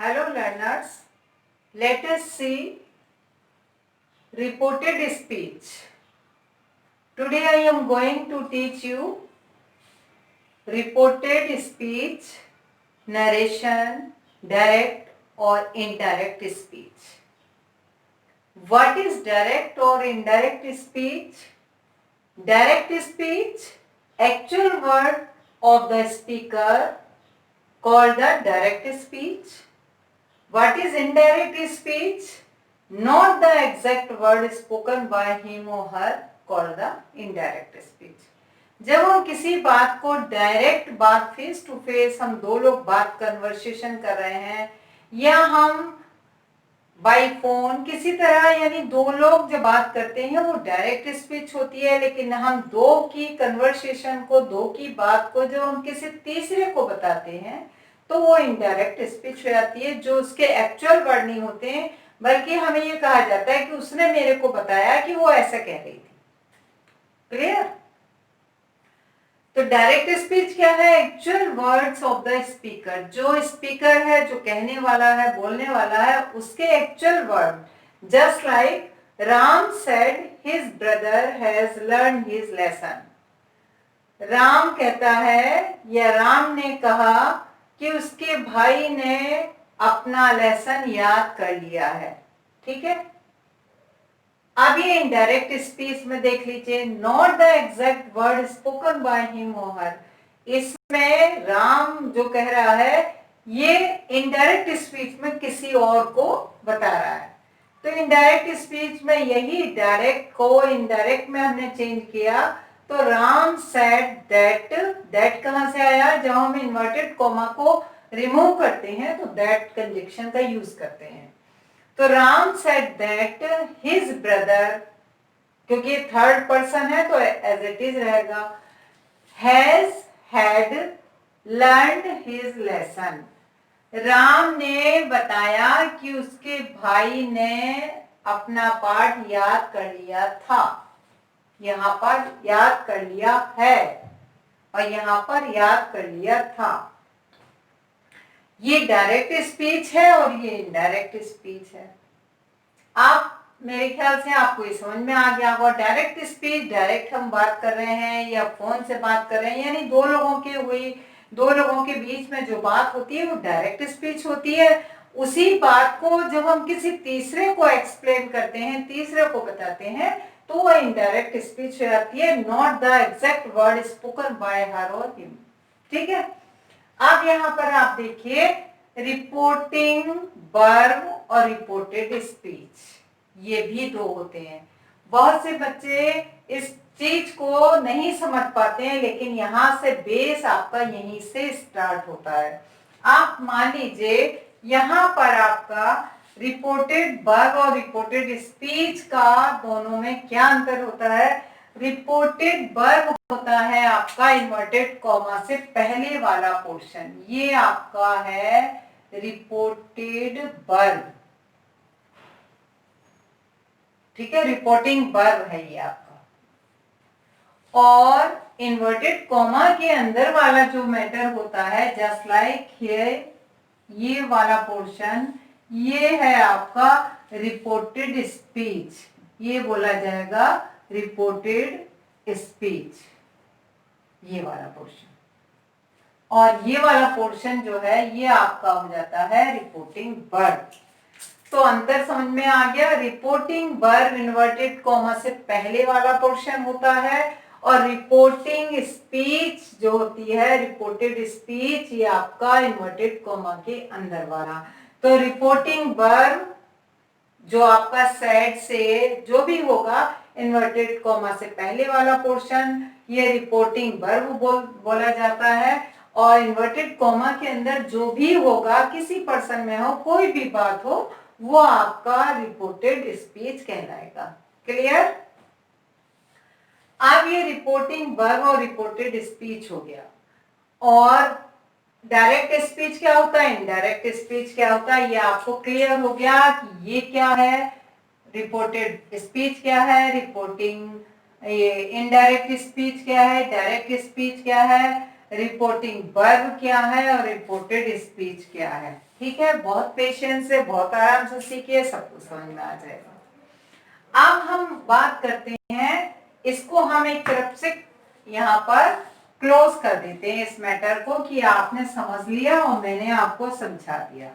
Hello learners, let us see reported speech. Today I am going to teach you reported speech, narration, direct or indirect speech. What is direct or indirect speech? Direct speech, actual word of the speaker called the direct speech. What is indirect speech? Not the exact word spoken by him or her called the indirect speech. जब हम किसी बात को direct बात face to face हम दो लोग बात कन्वर्सेशन कर रहे हैं या हम बाय फोन किसी तरह यानी दो लोग जब बात करते हैं वो डायरेक्ट स्पीच होती है, लेकिन हम दो की कन्वर्सेशन को दो की बात को जब हम किसी तीसरे को बताते हैं तो वो इनडायरेक्ट स्पीच हो जाती है, जो उसके एक्चुअल वर्ड नहीं होते हैं बल्कि हमें ये कहा जाता है कि उसने मेरे को बताया कि वो ऐसा कह रही थी। क्लियर? तो डायरेक्ट स्पीच क्या है? Actual words of the speaker, जो स्पीकर है, जो कहने वाला है, बोलने वाला है, उसके actual word. Just like Ram said his brother has learn his lesson. Ram कहता है या राम ने कहा कि उसके भाई ने अपना लेसन याद कर लिया है। ठीक है, अब ये इनडायरेक्ट स्पीच में देख लीजिए, not the exact word spoken by him और हर। इसमें राम जो कह रहा है ये इनडायरेक्ट स्पीच में किसी और को बता रहा है। तो इनडायरेक्ट स्पीच में यही डायरेक्ट को इनडायरेक्ट में हमने चेंज किया। तो राम सेड दैट, दैट कहां से आया? जब हम इन्वर्टेड कॉमा को रिमूव करते हैं तो दैट कंजक्शन का यूज करते हैं। तो Ram said that his brother, क्योंकि थर्ड पर्सन है तो एज इट इज रहेगा, has had learned his lesson. Ram ने बताया कि उसके भाई ने अपना पाठ याद कर लिया था। यहां पर याद कर लिया है और यहां पर याद कर लिया था। ये डायरेक्ट स्पीच है और ये इनडायरेक्ट स्पीच है। आप मेरे ख्याल से आपको ये समझ में आ गया होगा। डायरेक्ट स्पीच, डायरेक्ट हम बात कर रहे हैं या फोन से बात कर रहे हैं, यानी दो लोगों के बीच में जो बात होती है वो डायरेक्ट स्पीच होती है। उसी बात को जब हम किसी तीसरे को एक्सप्लेन करते हैं, तीसरे को बताते हैं, तो वो इनडायरेक्ट स्पीच हो जाती है, not the exact word spoken by हर और हिम। ठीक है, अब यहां पर आप देखिए रिपोर्टिंग वर्ब और रिपोर्टेड स्पीच, ये भी दो होते हैं। बहुत से बच्चे इस चीज को नहीं समझ पाते हैं, लेकिन यहां से बेस आपका यहीं से स्टार्ट होता है। आप मान लीजिए यहां पर आपका रिपोर्टेड वर्ब और रिपोर्टेड स्पीच का दोनों में क्या अंतर होता है? रिपोर्टेड वर्ब होता है आपका इन्वर्टेड कॉमा से पहले वाला पोर्शन, ये आपका है रिपोर्टेड वर्ब। ठीक है, रिपोर्टिंग वर्ब है ये आपका। और इन्वर्टेड कॉमा के अंदर वाला जो मैटर होता है, जस्ट लाइक हियर, ये वाला पोर्शन, ये है आपका रिपोर्टेड स्पीच। ये बोला जाएगा रिपोर्टेड स्पीच, ये वाला पोर्शन। और ये वाला पोर्शन जो है ये आपका हो जाता है रिपोर्टिंग वर्ब। तो अंतर समझ में आ गया। रिपोर्टिंग वर्ब इन्वर्टेड कॉमा से पहले वाला पोर्शन होता है और रिपोर्टिंग स्पीच जो होती है, रिपोर्टेड स्पीच, ये आपका इन्वर्टेड कॉमा के अंदर वाला। तो रिपोर्टिंग वर्ब जो आपका सेड से जो भी होगा, इन्वर्टेड कॉमा से पहले वाला पोर्शन, ये रिपोर्टिंग वर्ब बोला जाता है। और इन्वर्टेड कॉमा के अंदर जो भी होगा, किसी पर्सन में हो, कोई भी बात हो, वो आपका रिपोर्टेड स्पीच कहलाएगा। क्लियर? अब ये रिपोर्टिंग वर्ब और रिपोर्टेड स्पीच हो गया। और डायरेक्ट स्पीच क्या होता है, इनडायरेक्ट स्पीच क्या होता है, ये आपको क्लियर हो गया कि ये क्या है, रिपोर्टेड स्पीच क्या है, रिपोर्टिंग, ये इनडायरेक्ट स्पीच क्या है, डायरेक्ट स्पीच क्या है। रिपोर्टिंग वर्ब क्या है और रिपोर्टेड स्पीच क्या है। ठीक है, बहुत पेशेंस से, बहुत आराम से सीखिए, सब कुछ समझ में आ जाएगा। अब हम बात करते हैं, इसको हम एक तरफ से यहाँ पर क्लोज कर देते हैं इस मैटर को, कि आपने समझ लिया और मैंने आपको समझा दिया।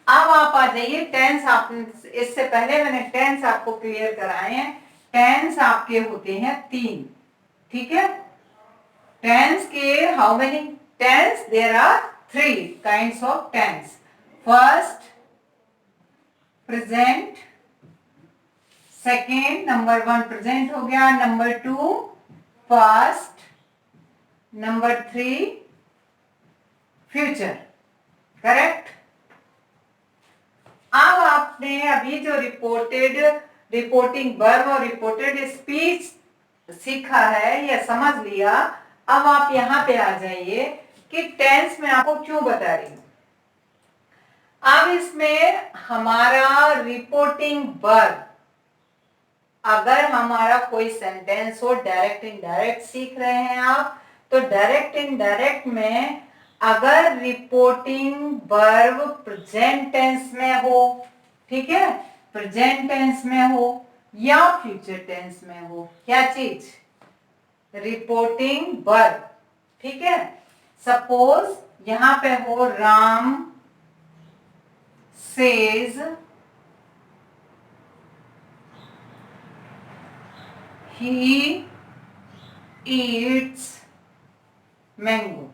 अब आप आ जाइए टेंस। आपने इससे पहले मैंने टेंस आपको क्लियर कराए हैं। टेंस आपके होते हैं 3। ठीक है, टेंस के how many tense? There are 3 kinds of tense. First present, second number 1 present हो गया, number 2 past, number 3 future. Correct. अब आपने अभी जो रिपोर्टिंग वर्ब और रिपोर्टेड स्पीच सीखा है या समझ लिया। अब आप यहां पे आ जाइए कि टेंस में आपको क्यों बता रही हूं। अब इसमें हमारा रिपोर्टिंग वर्ब, अगर हमारा कोई सेंटेंस हो, डायरेक्ट इनडायरेक्ट सीख रहे हैं आप, तो डायरेक्ट इनडायरेक्ट में अगर रिपोर्टिंग वर्ब प्रेजेंट टेंस में हो, ठीक है, प्रेजेंट टेंस में हो या फ्यूचर टेंस में हो, क्या चीज? Reporting verb. ठीक है, सपोज यहां पे हो Ram says he eats mango।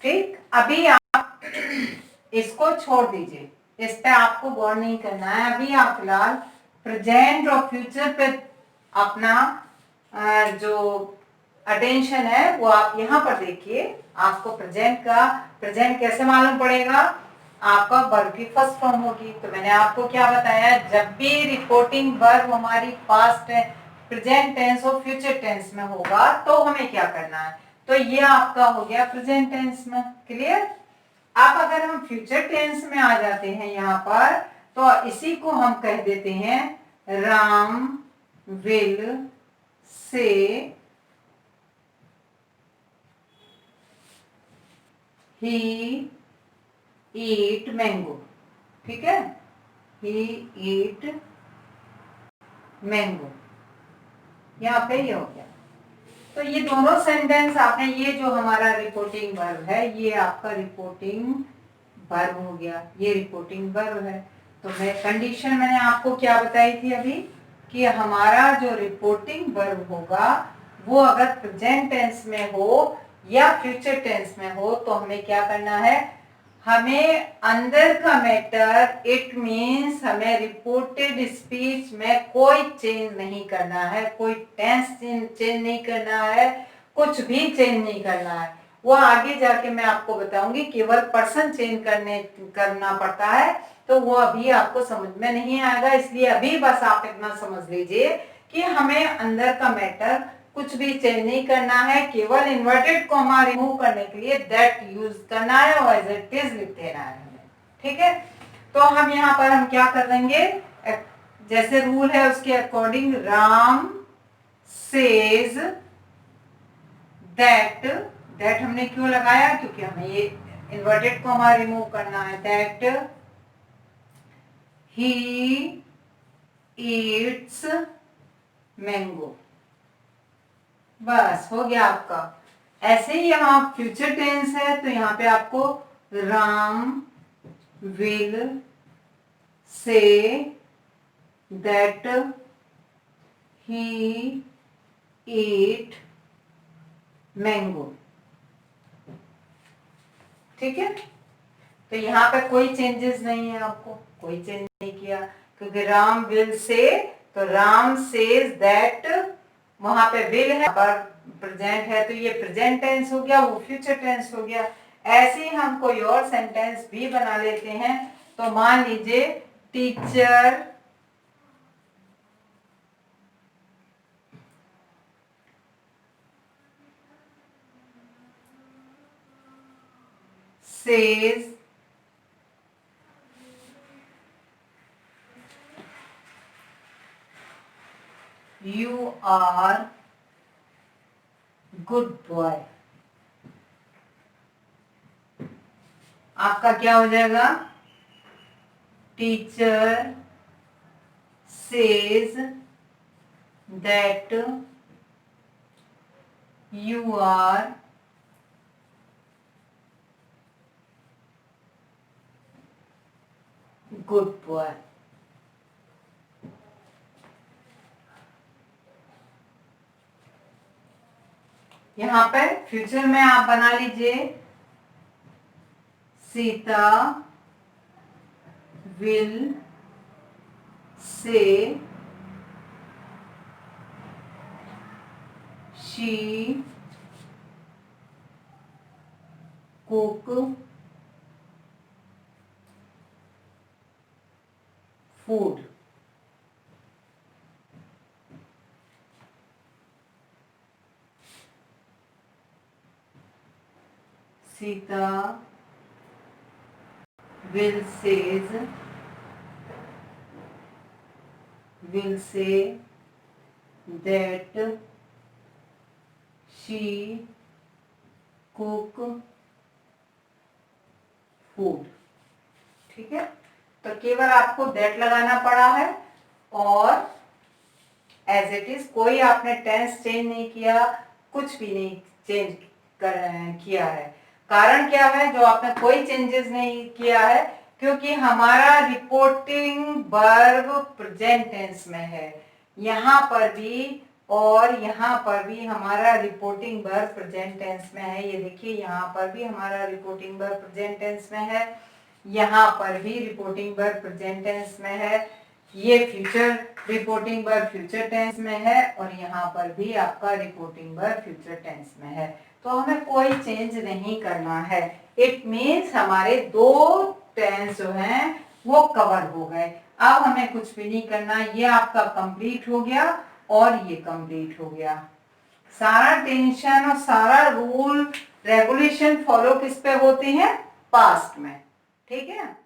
ठीक, अभी आप इसको छोड़ दीजिए, इस पे आपको गौर नहीं करना है। अभी आप फिलहाल प्रेजेंट और फ्यूचर पे अपना जो अटेंशन है वो आप यहां पर देखिए। आपको प्रेजेंट कैसे मालूम पड़ेगा? आपका वर्ब की फर्स्ट फॉर्म होगी। तो मैंने आपको क्या बताया, जब भी रिपोर्टिंग वर्ब हमारी पास्ट प्रेजेंट टेंस और फ्यूचर टेंस में होगा तो हमें क्या करना है? तो ये आपका हो गया प्रेजेंट टेंस में। क्लियर। अब अगर हम फ्यूचर टेंस में आ जाते हैं यहां पर, तो इसी को हम कह देते हैं Ram will say he eat mango. ठीक है, ही ईट मैंगो, यहाँ पे ये हो गया। तो ये दोनों सेंटेंस आपने, ये जो हमारा रिपोर्टिंग वर्ब है, ये आपका रिपोर्टिंग वर्ब हो गया, ये रिपोर्टिंग वर्ब है। तो मैं कंडीशन मैंने आपको क्या बताई थी अभी, कि हमारा जो रिपोर्टिंग वर्ब होगा वो अगर प्रेजेंट टेंस में हो या फ्यूचर टेंस में हो तो हमें क्या करना है? हमें अंदर का मैटर, इट मीन्स हमें रिपोर्टेड स्पीच में कोई चेंज नहीं करना है, कोई टेंस चेंज नहीं करना है, कुछ भी चेंज नहीं करना है। वो आगे जाके मैं आपको बताऊंगी, केवल पर्सन चेंज करना पड़ता है, तो वो अभी आपको समझ में नहीं आएगा। इसलिए अभी बस आप इतना समझ लीजिए कि हमें अंदर का मैटर कुछ भी चेंज नहीं करना है, केवल इन्वर्टेड कॉमा रिमूव करने के लिए दैट यूज करना है और एज इट इज लिख देना है हमें। ठीक है, तो हम यहाँ पर हम क्या कर देंगे, जैसे रूल है उसके according, Ram says that. That हमने क्यों लगाया? क्योंकि हमें ये इन्वर्टेड कॉमा रिमूव करना है। That he eats mango. बस हो गया आपका। ऐसे ही यहाँ फ्यूचर टेंस है तो यहाँ पे आपको Ram will say that he eat mango. ठीक है, तो यहाँ पे कोई चेंजेस नहीं है, आपको कोई चेंज नहीं किया, क्योंकि राम विल से, तो राम सेज दैट, वहां पे विल है पर प्रेजेंट है तो ये प्रेजेंट टेंस हो गया, वो फ्यूचर टेंस हो गया। ऐसे ही हम कोई और सेंटेंस भी बना लेते हैं। तो मान लीजिए teacher says are good boy. आपका क्या हो जाएगा? Teacher says that you are good boy. यहां पर फ्यूचर में आप बना लीजिए, Sita will say she cook food. Sita will say that she cook food। ठीक है, तो केवल आपको दैट लगाना पड़ा है और एज इट इज, कोई आपने टेंस चेंज नहीं किया, कुछ भी नहीं चेंज किया है। कारण क्या है जो आपने कोई चेंजेस नहीं किया है? क्योंकि हमारा रिपोर्टिंग वर्ब प्रेजेंट टेंस में है, यहां पर भी और यहां पर भी हमारा रिपोर्टिंग वर्ब प्रेजेंट टेंस में है। ये देखिए, यहां पर भी हमारा रिपोर्टिंग वर्ब प्रेजेंट टेंस में है, यहां पर भी रिपोर्टिंग वर्ब प्रेजेंट टेंस में है, ये future reporting verb future tense में है और यहाँ पर भी आपका रिपोर्टिंग वर्ब फ्यूचर टेंस में है। तो हमें कोई चेंज नहीं करना है। इट मीन्स हमारे दो टेंस जो हैं वो कवर हो गए। अब हमें कुछ भी नहीं करना, ये आपका कंप्लीट हो गया और ये कंप्लीट हो गया। सारा टेंशन और सारा रूल रेगुलेशन फॉलो किस पे होते हैं? पास्ट में। ठीक है।